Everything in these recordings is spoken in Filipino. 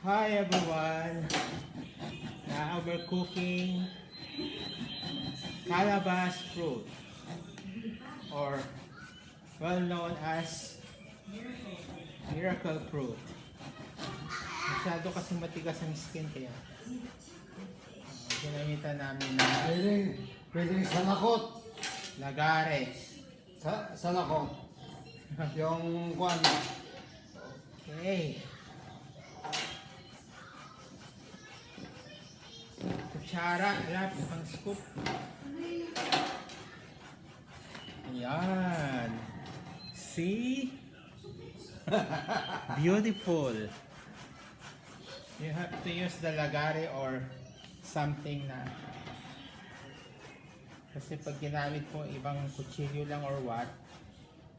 Hi everyone! Now we're cooking calabash fruit, or well known as miracle fruit. Masyado kasi matigas ang skin, kaya ginamitan namin ng Pwedeng salakot. lagares. Salakot. Yung kwan. Okay. Kutsara, alap, pang scoop. Ayan. See? Beautiful. You have to use the lagare or something na, kasi pag ginamit mo ibang kutsilyo lang or what,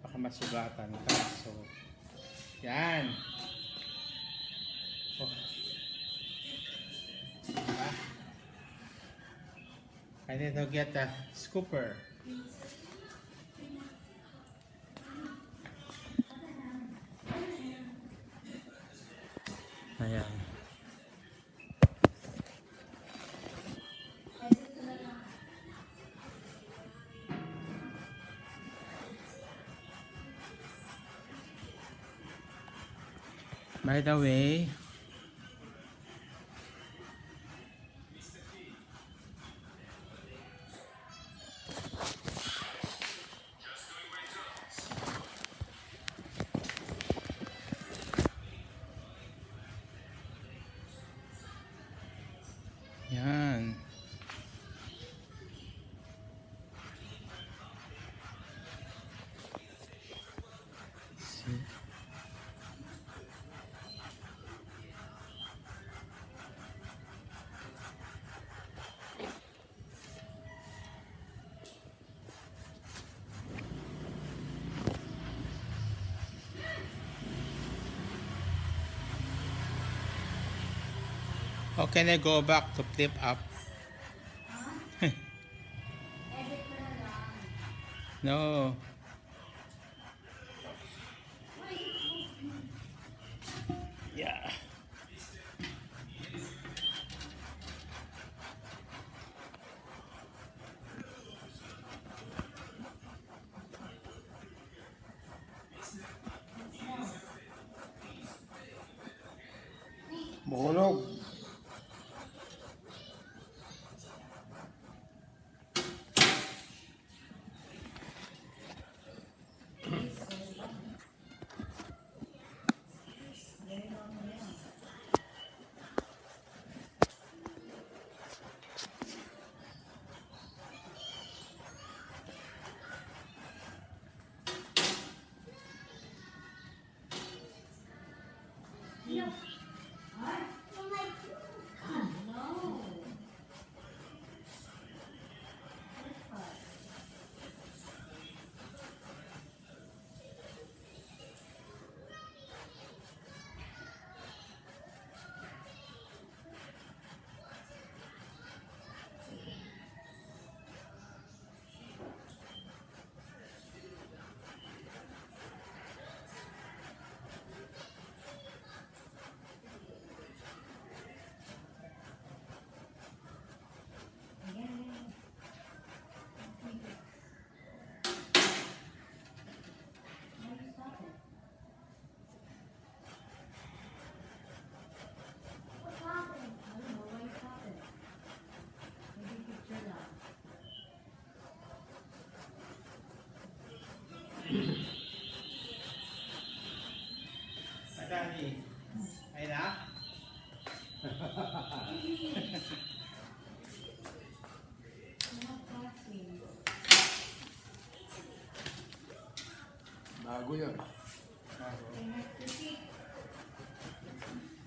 baka masugatan ka. So, yan. Oh. Diba? I need to get a scooper. Ayan. By the way, yan. See? How can I go back to flip up? No. Yeah. Mahulog. Madami. Ay na? Bago yun.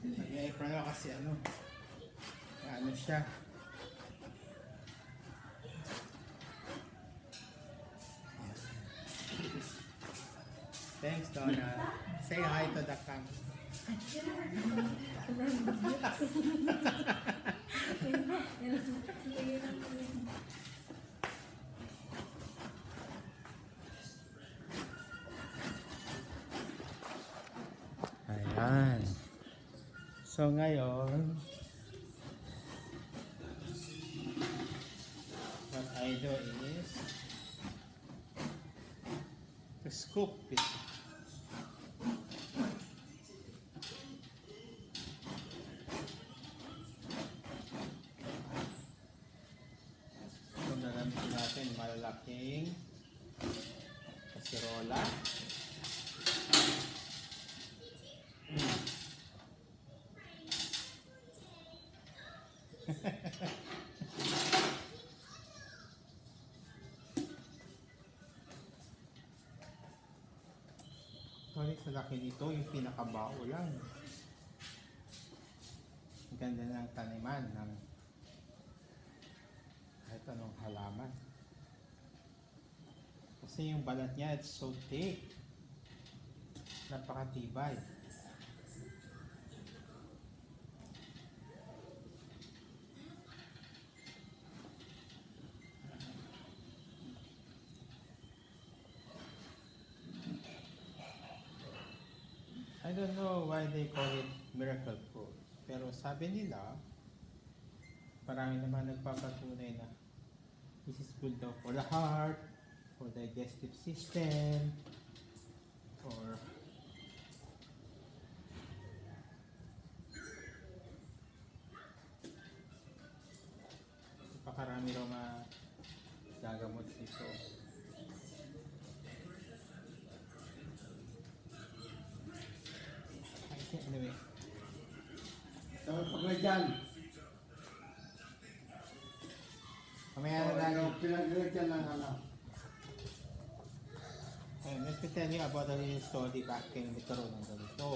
Nag-i-apron ako kasi ano siya. Thanks, Donna. Say hi to the cam. Ayan. So, So ngayon, what I do is to scoop it. So gagamitin natin malalaking kasirola. Sorry sa laki nito, yung pinakabao lang. Ang ganda ng taniman ng kahit anong halaman. Kasi yung balat niya, it's so thick. Napakatibay. I don't know why they call it miracle fruit. Pero sabi nila, marami naman nagpapatunay na this is good daw for the heart, for digestive system, or napakarami raw magagamot dito. Anyway, So, pag dyan, mamaya na lang. yung pinaglagyan ng ano. Let me tell you about the story back in nagkaroon ng ganito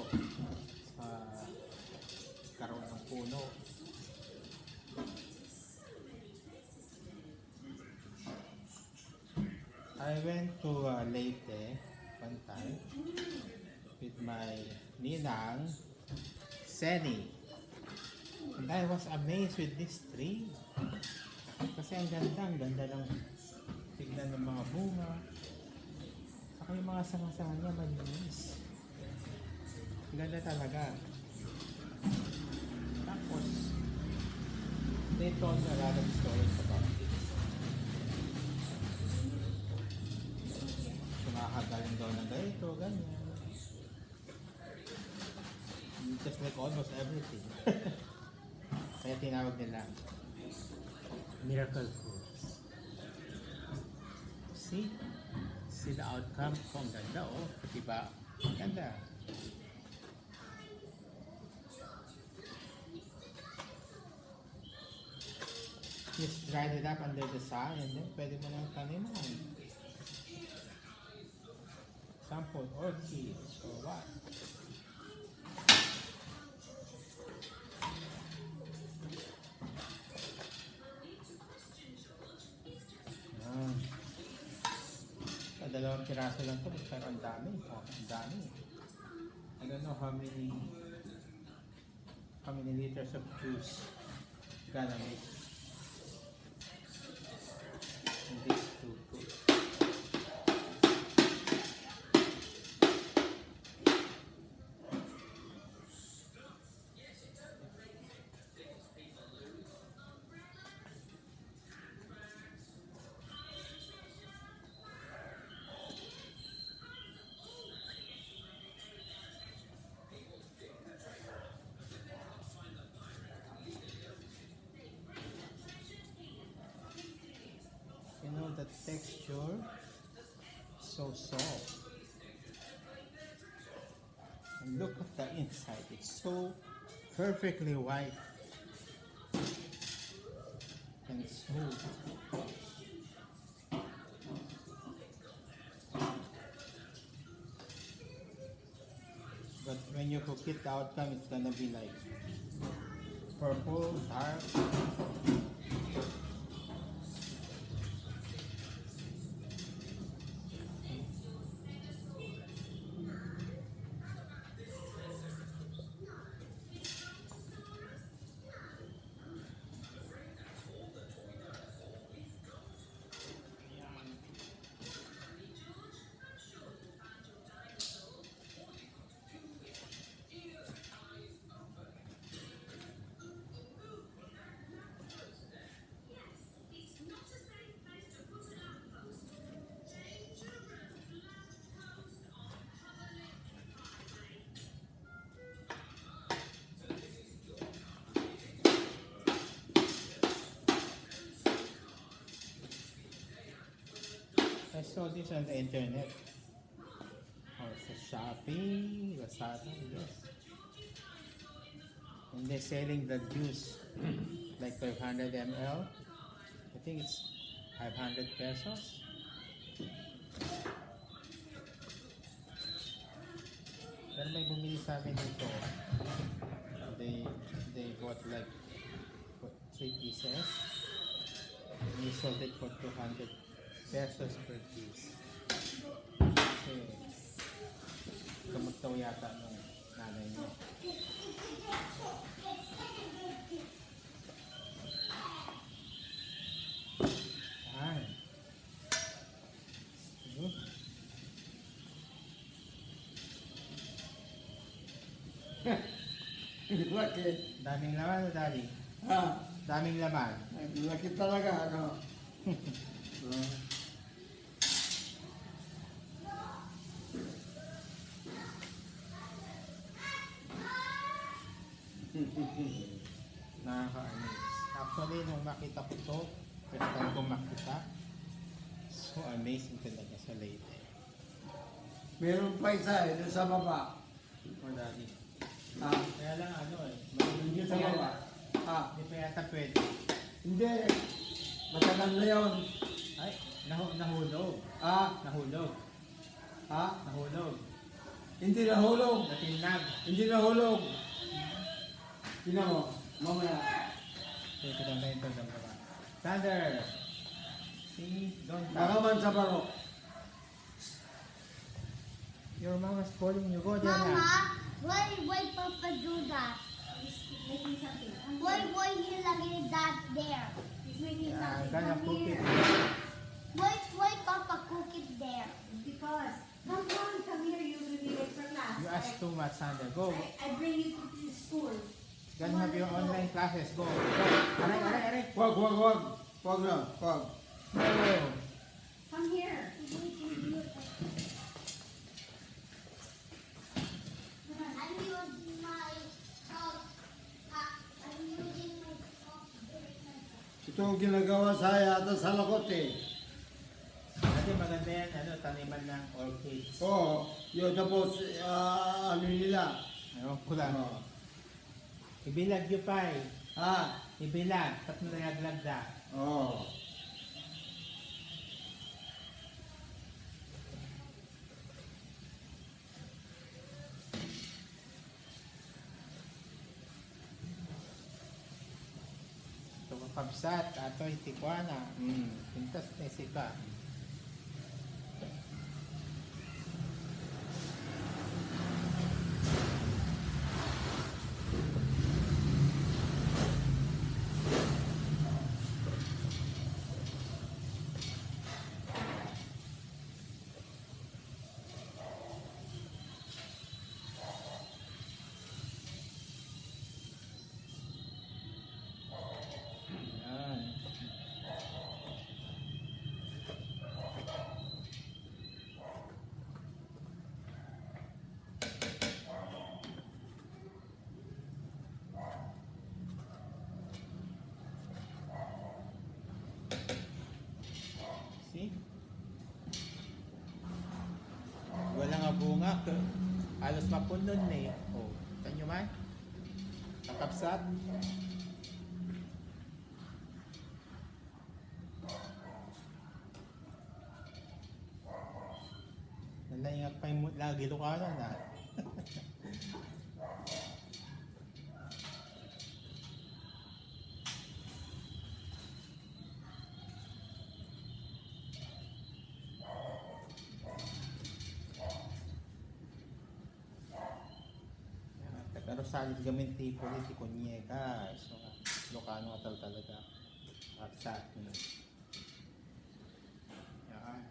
sa karoon ng puno. I went to Leyte one time with my ninang Seni, and I was amazed with this tree kasi ang ganda ng tignan ng mga bunga. Saka yung mga sanga-sanga niya malinis. Ganda talaga. Tapos, they told me a lot of stories about this. Sumakagaling daw ng ganito, ganyan. Just like almost everything. Kaya tinawag nila miracle fruits. See? See the outcome? Ang ganda, oh. Diba? Ganda. Just dry it up under the sun and then pwede mo nang taniman. Sample orchids or what? Dalawang piraso lang ito, pero ang dami. Oh, ang dami. I don't know how many liters of juice gonna make in these two fruits. You know, the texture so soft, and look at the inside, it's so perfectly white and smooth. But when you cook it, the outcome it's gonna be like purple, dark. saw this on the internet. Oh, it's a Shopee, Lazada, yes. And they're selling the juice like 500 ml. I think it's 500 pesos. Pero may bumili sa akin dito. They bought like 3 pieces. And we sold it for 200 pesos per piece. Kasi gamot daw yata nung nanay niya. Ay. Laki. Daming laman, Daddy. Ha? Daming laman. Laki talaga, ano? Nakaka-amaze. Actually, nung makita ko to, first time ko makita, so amazing talaga sa Leyte. Meron pa isa doon sa baba. Oh, Daddy. Ha? Kaya lang ano eh, hindi Doon sa baba. Ha? pa yata pwede. Hindi. Matagal na yun. Ay, nahulog. Ha? Nahulog. Ha? Nahulog. Hindi nahulog. Natinag. Hindi nahulog. Tingnan mo. Mamaya. So, ito lang ito ng baba. Thunder! See? Don't Baka touch. man sa baro. Your mama's calling you. Go there Mama, na. why Papa do that? He's making something. Why he like that there? He's making I'm something. gonna Come cook it. here. Why Papa cook it there? Because come on, come here. You will be late for class. You ask too much, Thunder. Go. I bring you to the school. Gonna have your online classes. Go. Go. Aray, aray, aray. Wag, wag, wag. Wag na. Wag. Go. Come here. I'm using my I'm using my Ito ang ginagawa sa yata sa lakot eh. Kasi maganda yan, ano, taniman ng orchids. Oo. Yun, tapos, ano nila. Ewan ko lang. Oo. Ibilag yung pay. Ha? Ibilag. Tapos nalaglag na. Oo. Ito ko kabsat. Ato yung tikwana. Pintas na sipa. Yan. See? Wala nga bunga. Halos mapunon na eh. Oh, kita nyo man? Nakapsat. Nalaingat pa yung lagi lukaran na. Pero salit gamin tipo ni Tikonyeka. So, Ilocano nga talaga. Kapsat. Yan.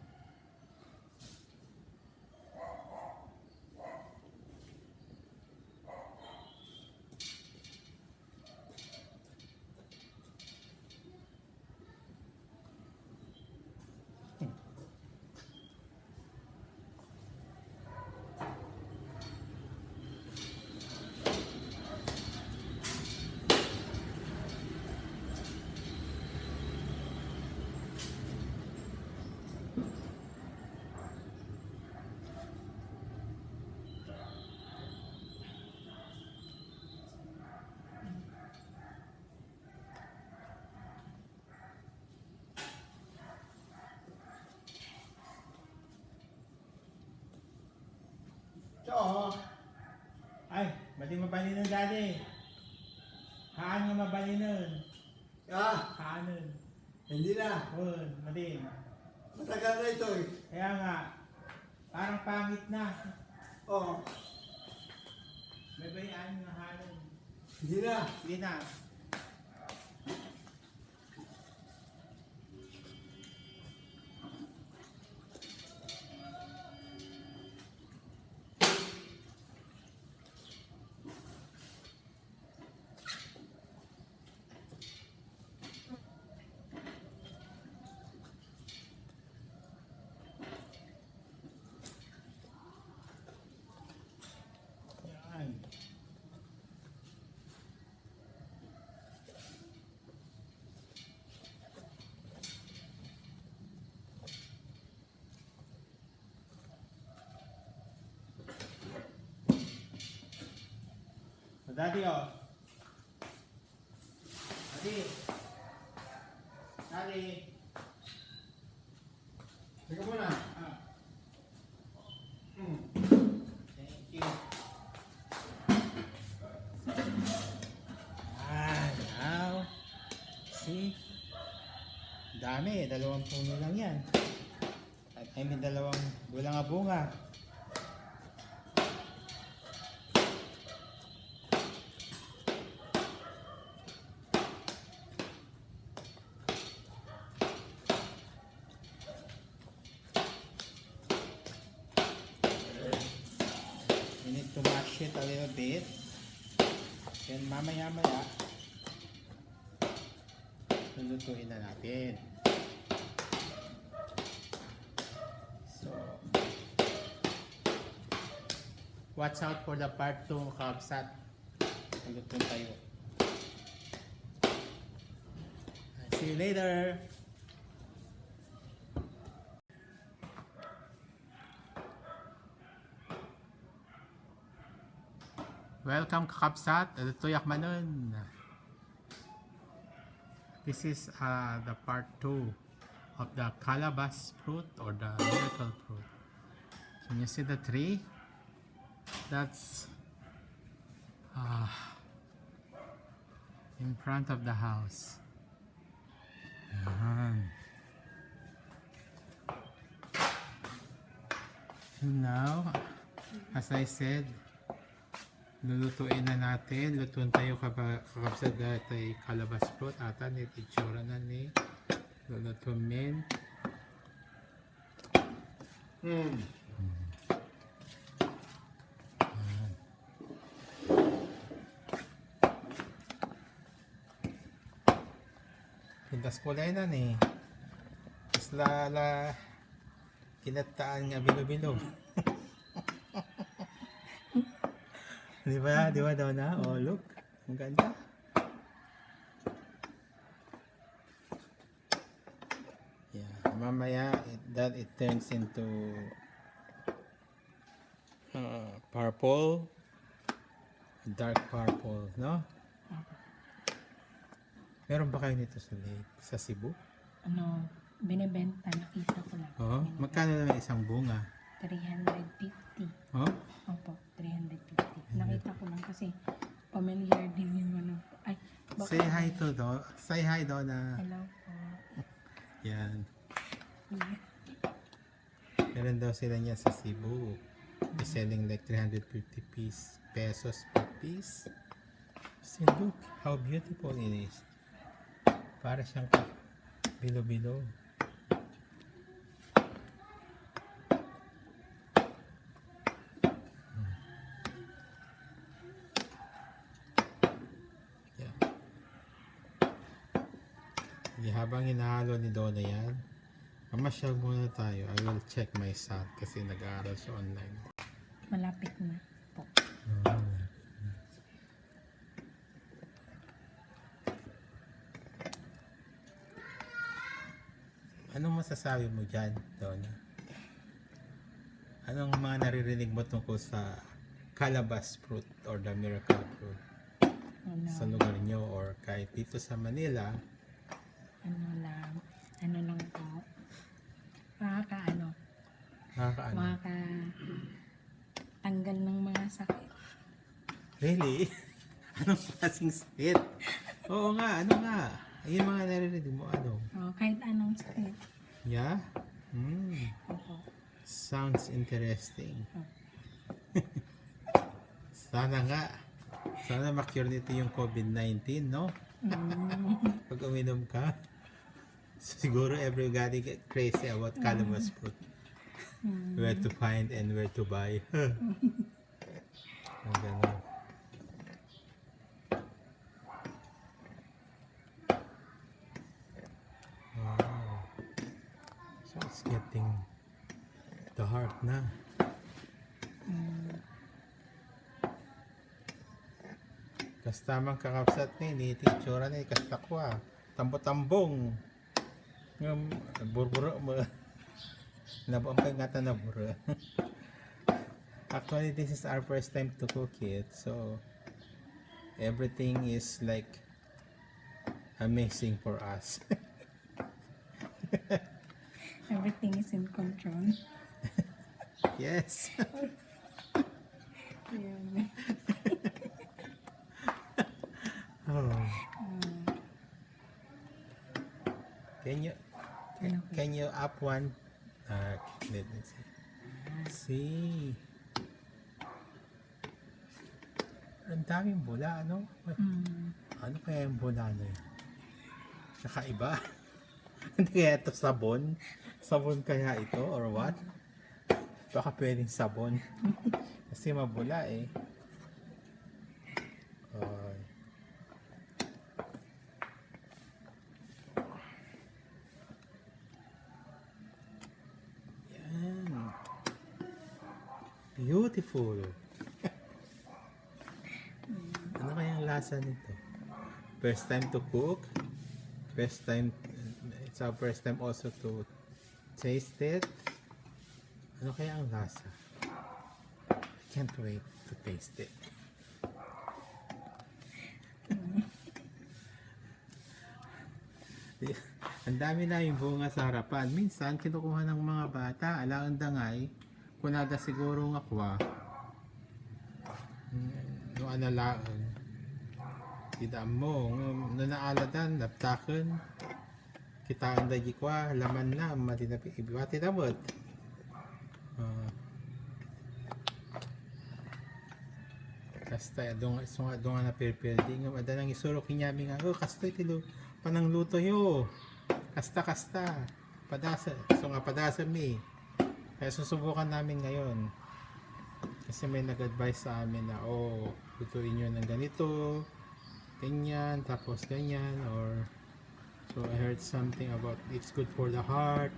Mali mabalinan dali. Haan nga mabalinan. Ah, Haanan. hindi na. Yun, mali. Matagal na ito eh. Kaya nga, parang pangit na. Oh, May bayaan nga haanan. hindi na. Hindi na. Yan. Daddy, oh. Daddy. Daddy. Teka muna. Ah, Hmm. thank you. Now. See? Dami, 2 puno lang yan. At ay may 2 bunga. We need to mash it a little bit. Then mamaya-maya, lulutuin na natin. So, watch out for the part 2 kabsat. Lulutuin tayo. See you later! Welcome kakabsat, tuyak manon. This is the part 2 of the calabash fruit or the miracle fruit. Can you see the tree? That's in front of the house. Yan. And now, as I said, lulutuin na natin. Lutuin tayo kakabsat dahil ay calabash fruit. Ata ni itsura na ni lulutuin. Hmm. Pintas kulay na ni. Mas lala kinataan nga bilo-bilo. Di ba? Di ba daw na? Oh, look. Ang ganda. Yeah. Mamaya, it turns into purple. Dark purple, no? Meron ba kayo nito sa lake? Sa Cebu? Ano, binibenta, nakita ko lang. Oo. Magkano na isang bunga? 350. Oh? Opo, 350. Nakita ko lang kasi familiar din yung ano. Ay, Say hi to do. Say hi do na. Hello po. Yan. Meron daw sila niya sa Cebu. They're selling like 350 pesos per piece. See, look how beautiful it is. Para siyang bilo-bilo. Yeah. Sige, habang hinahalo ni Donna yan, mamasyal muna tayo. I will check my son kasi nag-aaral siya online. Malapit na po. Anong masasabi mo dyan, Donna? Anong mga naririnig mo tungkol sa calabash fruit or the miracle fruit Ano, sa lugar nyo or kahit dito sa Manila? ano lang po. Makakaano, Nakakaano? tanggal ng mga sakit. Really? Anong klaseng sakit? Oo nga, ano nga? Ayun mga naririnig mo, ano? Oh, kahit anong sakit. Yeah? Hmm. Opo. Sounds interesting. Sana nga. Sana ma-cure nito yung COVID-19, no? Pag uminom ka. Siguro everybody get crazy about cannabis fruit. Where to find and where to buy. Ang ganun. Wow. So it's getting dark na. Kasta man kakapsat ni titsura ni kasta ko tambo-tambong. Burburo mo. Nabuampay nga ta naburo. Actually, this is our first time to cook it, so everything is like amazing for us. Everything is in control. Yes. Yun. Oh. Can you up one? Let me see. See. Ang daming bula, ano? Ano kaya yung bula na yun? Nakaiba? Hindi kaya ito sabon? Sabon kaya ito or what? Baka pwedeng sabon. Kasi mabula eh. Ay. Yan. Beautiful. Ano kayang lasa nito? First time to cook. First time, it's our first time also to taste it. Ano kaya ang lasa? Can't wait to taste it. Ang dami na yung bunga sa harapan. Minsan, kinukuha ng mga bata. Alaang dangay. Kunada siguro nga kwa. Yung analaan. Kita mo. Nanaaladan. Naptakan. Kita ang dagi kwa. Laman na. Matinapi. Ibati tamot. Kasta. Doon nga na pirpilding. Madalang isuro kinyami nga. Oh, kasta ito. Panang luto yo. Kasta. Padasa. So nga padasa mi. Kaya susubukan namin ngayon. Kasi may nag-advise sa amin na lutuin nyo ng ganito, ganyan, tapos ganyan, or so I heard something about it's good for the heart.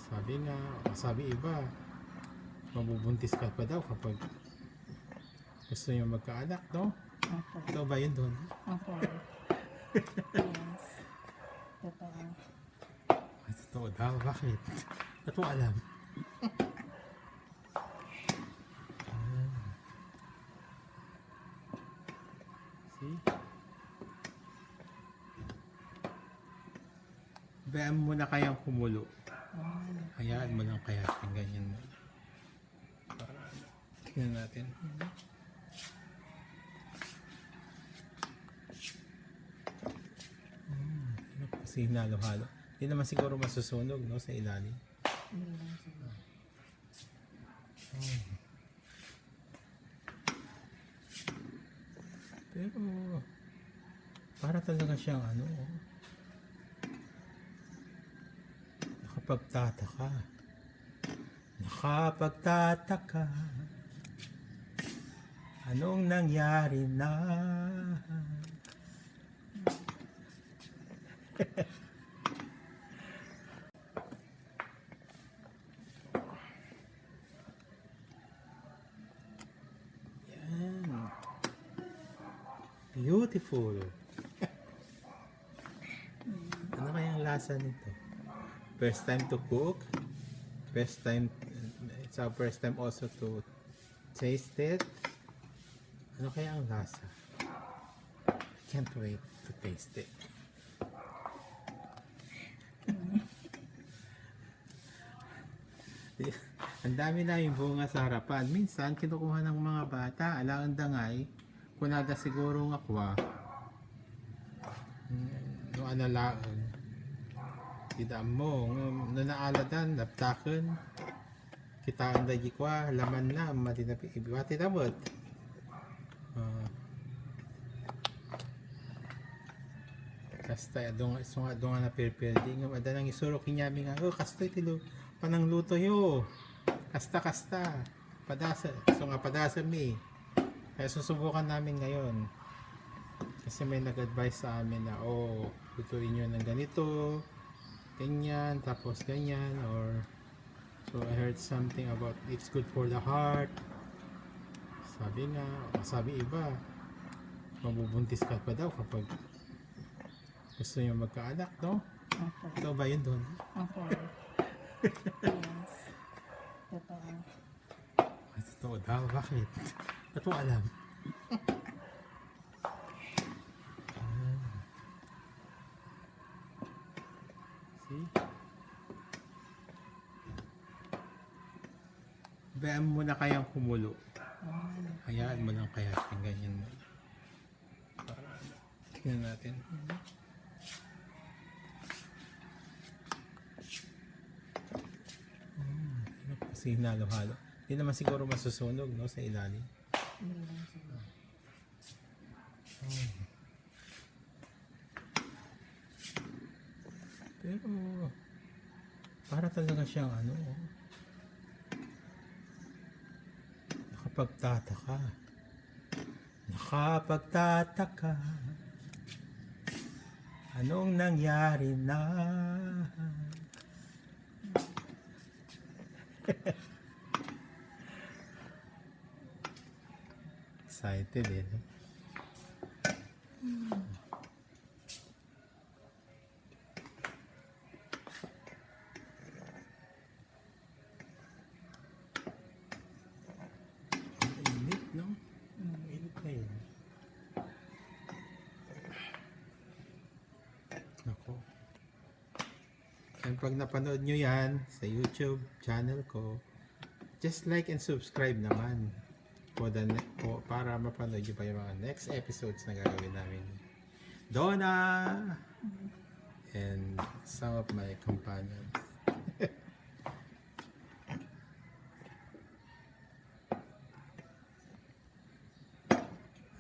Sabi nga, sabi iba, mabubuntis ka pa daw kapag gusto nyo magkaanak, no? Opo. Ito ba yun doon? Opo. Yes. Totoo. Totoo daw, bakit? Ba't mo alam? See? Bayaan mo na kayang kumulo. Hayaan mo lang kaya yung ganyan mo. Tingnan natin. Kasi hinalo-halo. Hindi naman siguro masusunog, no, sa ilalim. Pero para talaga siyang nakapagtataka anong nangyari na. Beautiful. Ano kayang lasa nito? First time to cook. First time, it's our first time also to taste it. Ano kaya ang lasa? Can't wait to taste it. Ang dami na yung bunga sa harapan. Minsan, kinukuha ng mga bata, alaang dangay, kunada siguro ng akwa. No analaon. Tidak mo, no naaladan, naptakan. Kitaan da kwa, laman na, matinapi, ibati tabot. Kasta, doon na pirpirdi. Ada nang isuro kinyami nga, kasta tilo, panang luto yo. Kasta. Padasa. So nga padasa mi. Kaya susubukan namin ngayon. Kasi may nag-advise sa amin na, lutuin nyo ng ganito, ganyan, tapos ganyan, or so I heard something about it's good for the heart. Sabi iba, mabubuntis ka pa daw kapag gusto nyo magkaanak, no? Opo. Ito ba yun doon? Opo. Yes. Totoo. Totoo daw, bakit? Ba't mo alam? See? Bayaan mo na kayang kumulo. Hayaan mo lang kaya yung ganyan mo. Tingnan natin. Kasi hinalo-halo. Hindi naman siguro masusunog, no, sa ilalim. Hindi lang siguro. Pero para talaga siyang nakapagtataka anong nangyari na. Excited eh, no? Init, no? Init na yun. Nako. And pag napanood nyo yan sa YouTube channel ko, just like and subscribe naman para mapanood nyo pa yung mga next episodes na gagawin namin. Donna and some of my companions.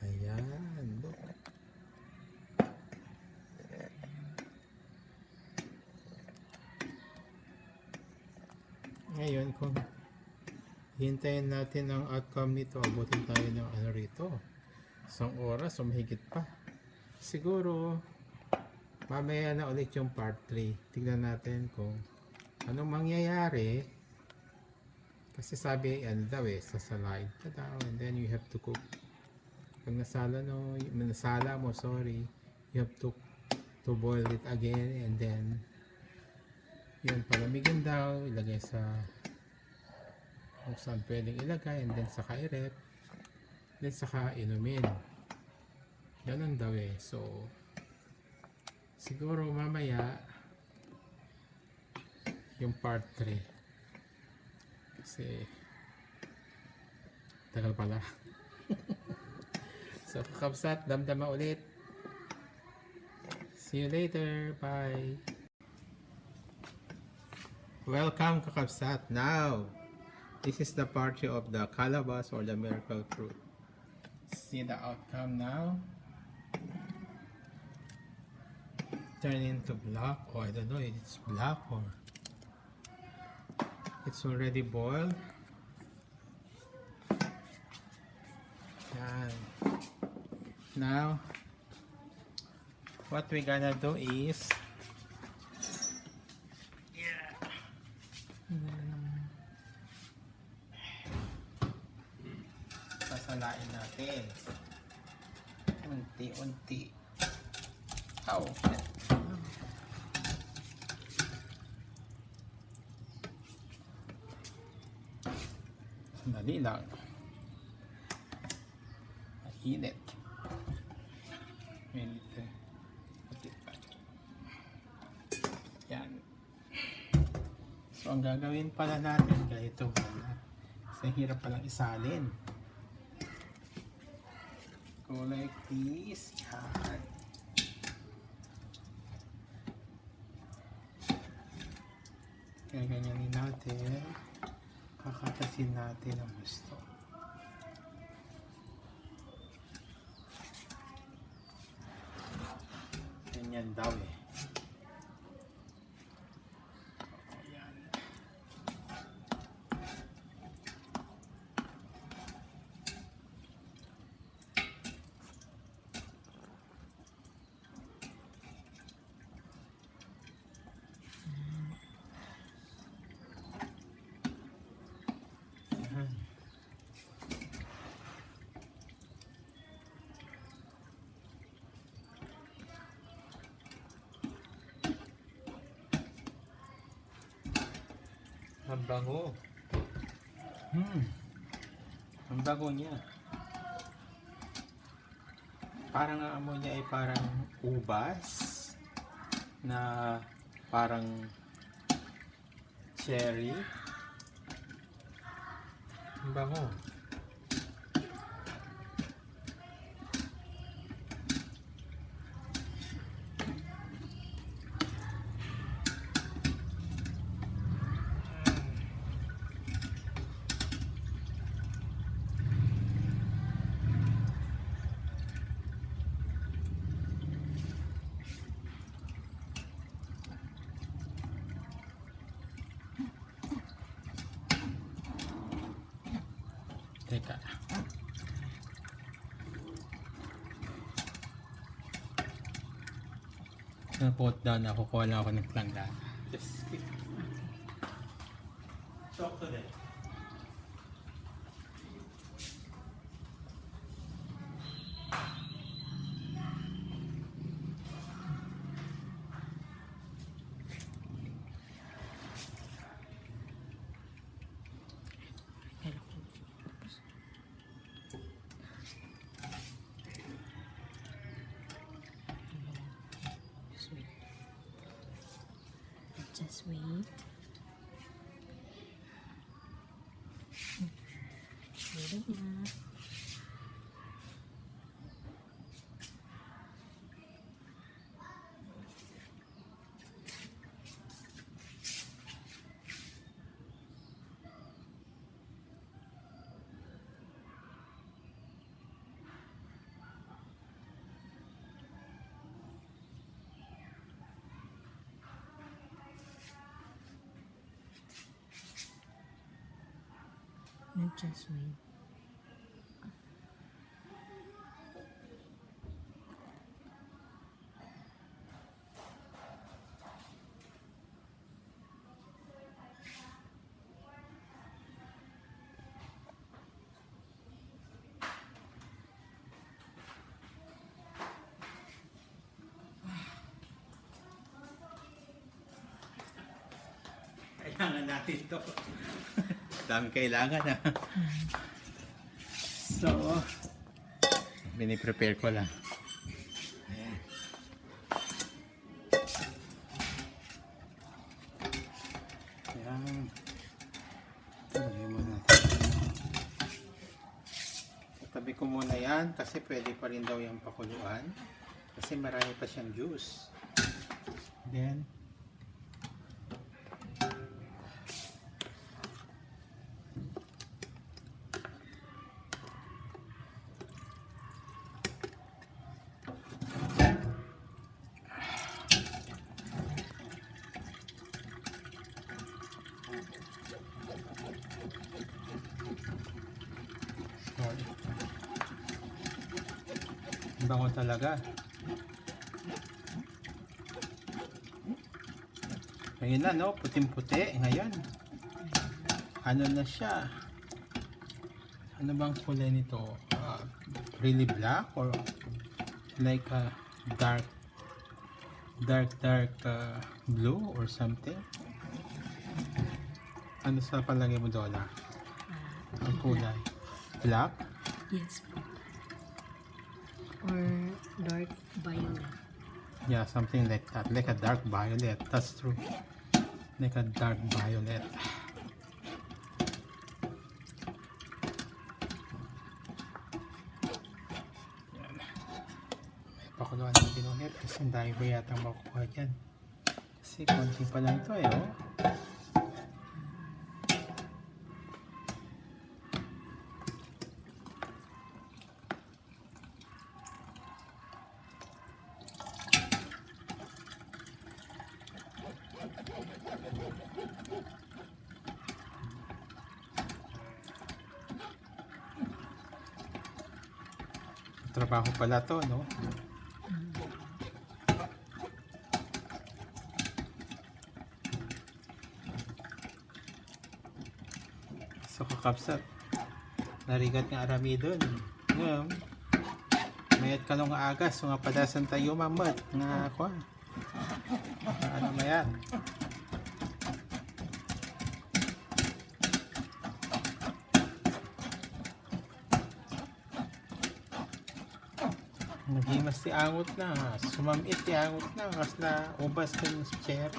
Ayan, look. Ngayon, kung hintayin natin ang outcome nito, abutin tayo ng rito. 1 oras o mahigit pa. Siguro, mamaya na ulit yung part 3. Tignan natin kung anong mangyayari. Kasi sabi, sasalain ka daw, and then you have to cook. Pag nasala mo, you have to boil it again, and then yun, palamigin daw, ilagay sa kung saan pwedeng ilagay, and then saka i-rep, then saka inumin. Ganun daw eh. So siguro mamaya yung part 3 kasi tagal pala. So kakabsat, damdama ulit. See you later. Bye. Welcome kakabsat. Now this is the part of the calabash or the miracle fruit. See the outcome now. Turn into black, or I don't know if it's black or it's already boiled. Yan. Now what we gonna do is sasalain natin unti-unti. Oh shit. Dali lang. Init. Init eh. Yan. So ang gagawin pala natin, ganito pala. Kasi hirap palang isalin. Go like this. Yan. Kaya ganyanin natin. Kakatasin natin ang gusto. Ganyan daw eh. Ayan. Ayan. Ang bango. Ang bango niya. Parang ang amoy niya ay parang ubas na parang cherry. Ang bango. Teka. Na-put down ako. Kuha lang ako ng planggana. Just kidding. Talk to them. Just wait. Wait na. Just wait. Kailangan natin to. Dami kailangan ha. So, biniprepare ko lang. Ayan. Ayan. Tabi mo natin. Tabi ko muna yan kasi pwede pa rin daw yung pakuluan. Kasi marami pa siyang juice. Then, bango talaga. Ngayon na, no? Puting-puti. Ngayon. Ano na siya? Ano bang kulay nito? Really black? Or like a dark blue or something? Ano sa palagay mo, Dola? Ang kulay? Black? Yes. Or dark violet. Yeah, something like that. Like a dark violet. That's true. like a dark violet. Yan. May pakuluan natin ulit kasi ang dami ba yatang makukuha dyan. Kasi konti pa lang ito eh, oh. Trabaho pala to, no? So, kakapsat. Narigat nga arami doon. Ngayon, mayat ka nung agas. Mga padasan tayo mamat. Nga ako. Ano mayat? Nagimas ti angot na, sumamit ti angot na, kas na ubas ng cherry.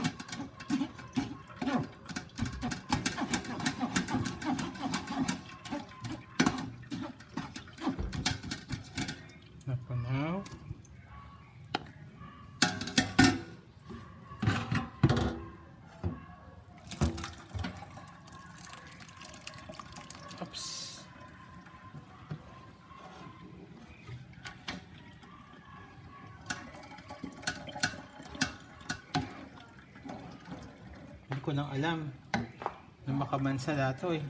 Napanaw. Oops. Hindi ko nang alam na makamansa dato eh.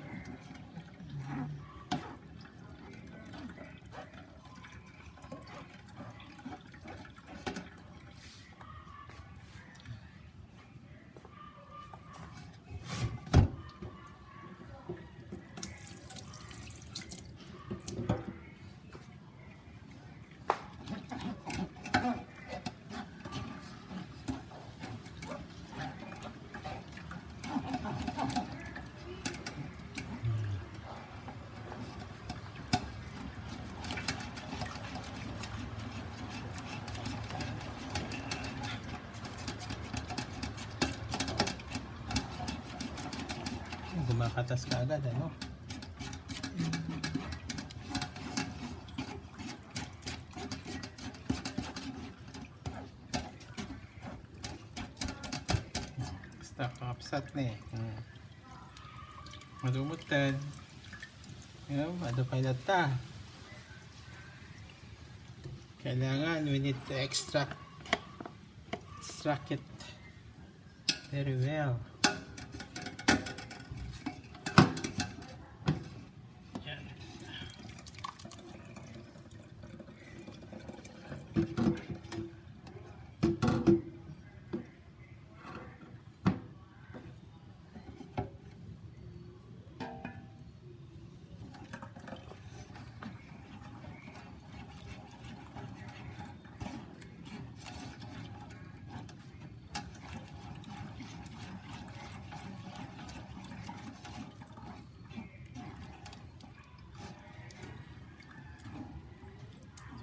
Gumakatas ka agad, ano? Basta kakapsat na eh. Malumutan. Yung, ano kaya ta? Kailangan, we need to extract it very well.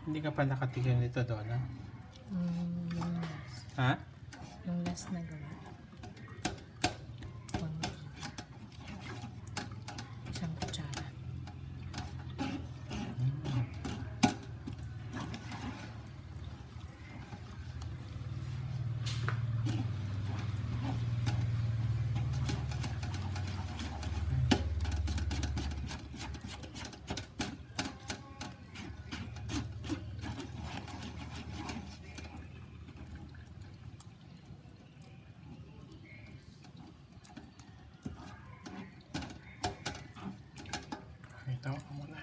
Hindi ka pa nakatigil nito doon, ha? Yung last. Ha? Yung last na gawa. Isang kutsara. Ito ako muna.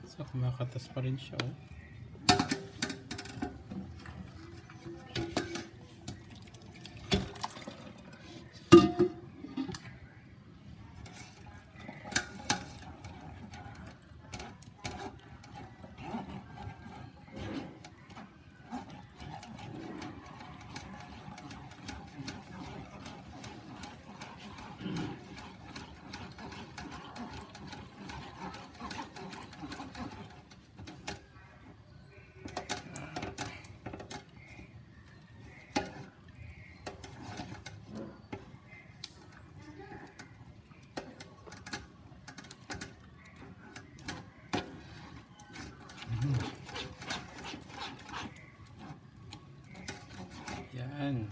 So, kumakatas pa rin siya, oh. Yan.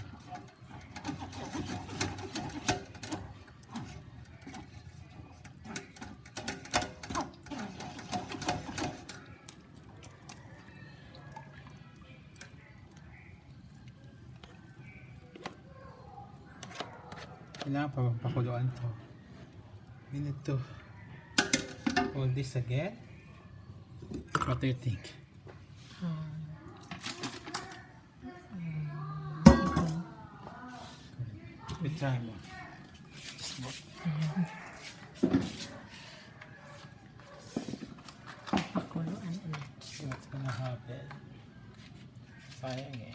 Kailangan pa bang pakuluan to? We need to hold this again. What do you think? We try mo. Pakuluan ulit. What's gonna happen? Sayang eh.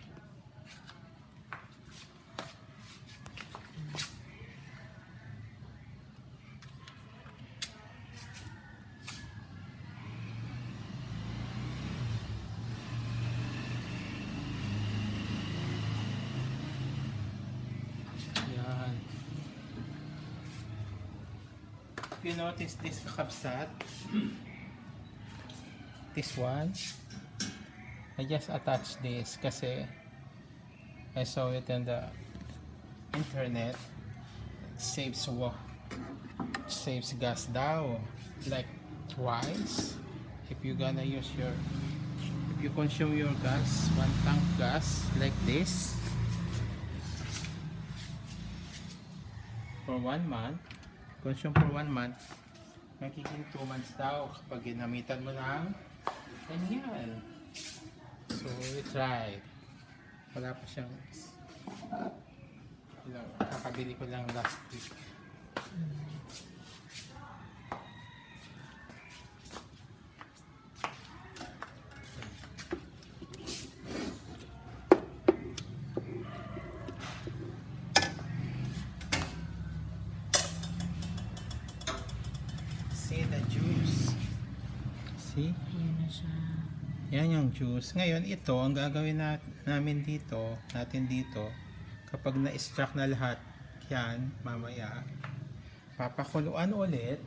Yan. If you notice this kakabsat, this one, I just attached this kasi I saw it in the internet. It saves gas daw, like twice if you gonna use your, if you consume your gas, 1 tank gas like this for 1 month, consume for 1 month, magiging 2 months daw kapag ginamitan mo ng ganyan. So we tried. Wala pa siyang, kakabili ko lang last week. See the juice. See? Ayan na siya. Yan yung juice. Ngayon, ito, ang gagawin natin dito, kapag na-extract na lahat, yan, mamaya, papakuluan ulit.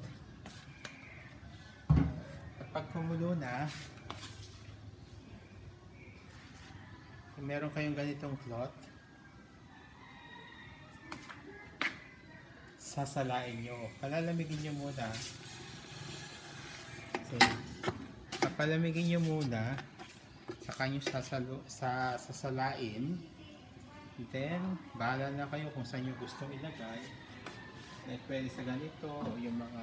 Kapag kumulo na, kung meron kayong ganitong cloth, sasalain nyo. Palalamigin nyo muna. Papalamigin nyo muna, saka nyo sasalain, then bahala na kayo kung saan nyo gustong ilagay. Like pwede sa ganito, o yung mga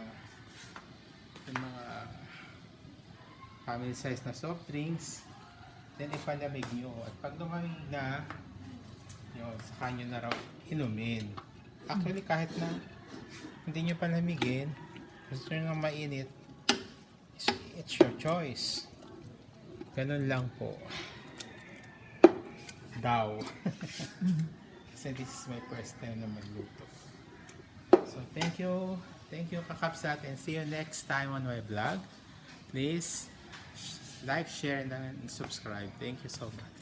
family size na soft drinks, then ipalamig nyo, at pag lumamig na yun, saka nyo na raw inumin. Actually kahit na hindi nyo palamigin, gusto nyo nga mainit, it's your choice. Ganun lang po. Daw. Kasi this is my first time na magluto. So thank you kakapsat, and see you next time on my vlog. Please like, share, and subscribe. Thank you so much.